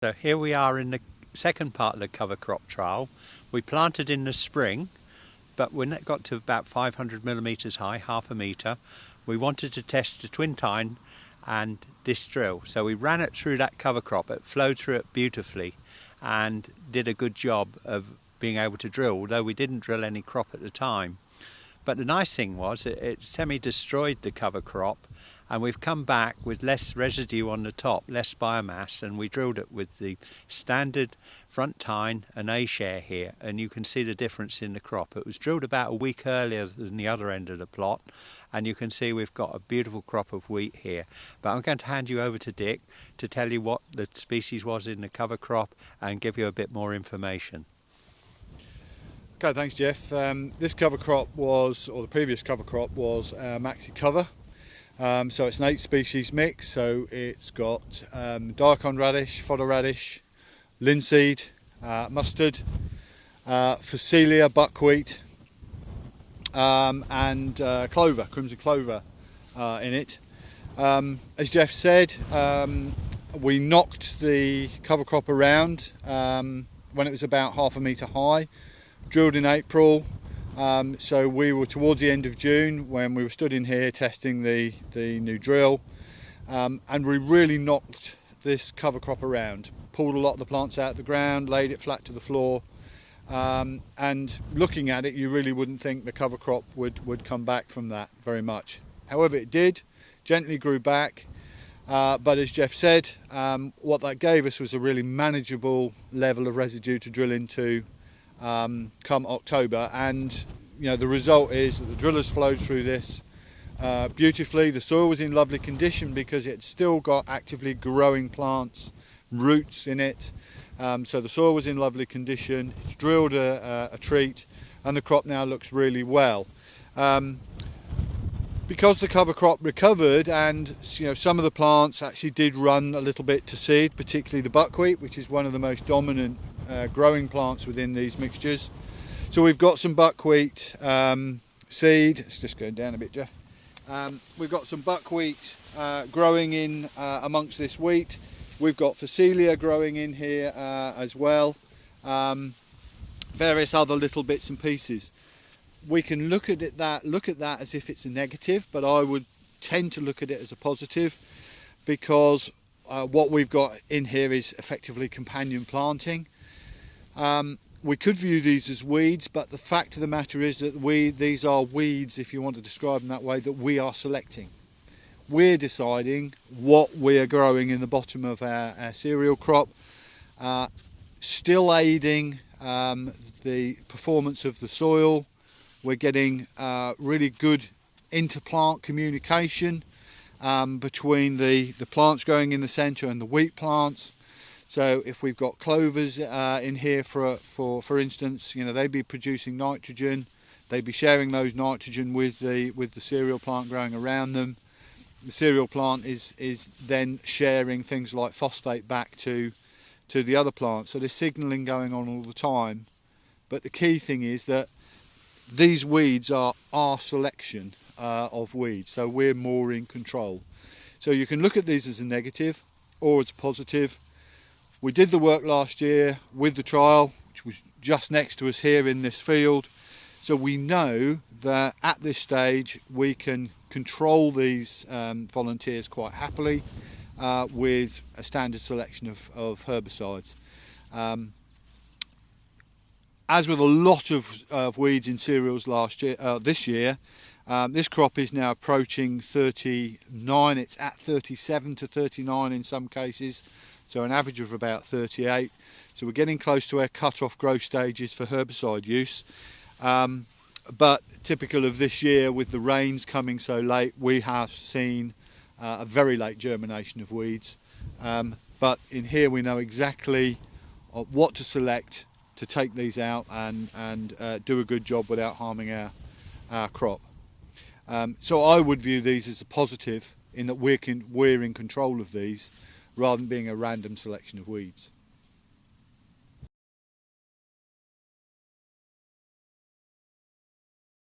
So here we are in the second part of the cover crop trial. We planted in the spring, but when it got to about 500 millimetres high, half a metre, we wanted to test the twin tine and this drill. So we ran it through that cover crop. It flowed through it beautifully and did a good job of being able to drill, although we didn't drill any crop at the time. But the nice thing was it semi-destroyed the cover crop, and we've come back with less residue on the top, less biomass, and we drilled it with the standard front tine and A-share here, and you can see the difference in the crop. It was drilled about a week earlier than the other end of the plot, and you can see we've got a beautiful crop of wheat here. But I'm going to hand you over to Dick to tell you what the species was in the cover crop and give you a bit more information. Okay, thanks Jeff. This cover crop was, or the previous cover crop was maxi cover. So it's an 8 species mix, so it's got daikon radish, fodder radish, linseed, mustard, phacelia, buckwheat, and clover, crimson clover in it. As Jeff said, we knocked the cover crop around when it was about half a metre high, drilled in April. So we were towards the end of June when we were stood in here testing the new drill, and we really knocked this cover crop around, pulled a lot of the plants out of the ground, laid it flat to the floor, and looking at it you really wouldn't think the cover crop would come back from that very much. However, it did, gently grew back, but as Jeff said, what that gave us was a really manageable level of residue to drill into come October, and you know the result is that the drill has flowed through this beautifully. The soil was in lovely condition because it's still got actively growing plants, roots in it, so the soil was in lovely condition. It's drilled a treat, and the crop now looks really well. Because the cover crop recovered, and you know some of the plants actually did run a little bit to seed, particularly the buckwheat, which is one of the most dominant growing plants within these mixtures. So we've got some buckwheat seed. It's just going down a bit, Jeff. We've got some buckwheat growing in amongst this wheat. We've got phacelia growing in here as well. Various other little bits and pieces. We can look at that as if it's a negative, but I would tend to look at it as a positive, because what we've got in here is effectively companion planting. We could view these as weeds, but the fact of the matter is that these are weeds, if you want to describe them that way, that we are selecting. We're deciding what we are growing in the bottom of our cereal crop, still aiding the performance of the soil. We're getting really good interplant communication between the plants growing in the centre and the wheat plants. So if we've got clovers in here, for instance, you know, they'd be producing nitrogen. They'd be sharing those nitrogen with the cereal plant growing around them. The cereal plant is then sharing things like phosphate back to the other plants. So there's signalling going on all the time. But the key thing is that these weeds are our selection of weeds. So we're more in control. So you can look at these as a negative or as a positive. We did the work last year with the trial, which was just next to us here in this field. So we know that at this stage we can control these volunteers quite happily with a standard selection of herbicides. As with a lot of weeds in cereals this year, this crop is now approaching 39. It's at 37 to 39 in some cases. So an average of about 38. So we're getting close to our cut-off growth stages for herbicide use. But typical of this year, with the rains coming so late, we have seen a very late germination of weeds. But in here we know exactly what to select to take these out and do a good job without harming our crop. So I would view these as a positive in that we're in control of these, rather than being a random selection of weeds.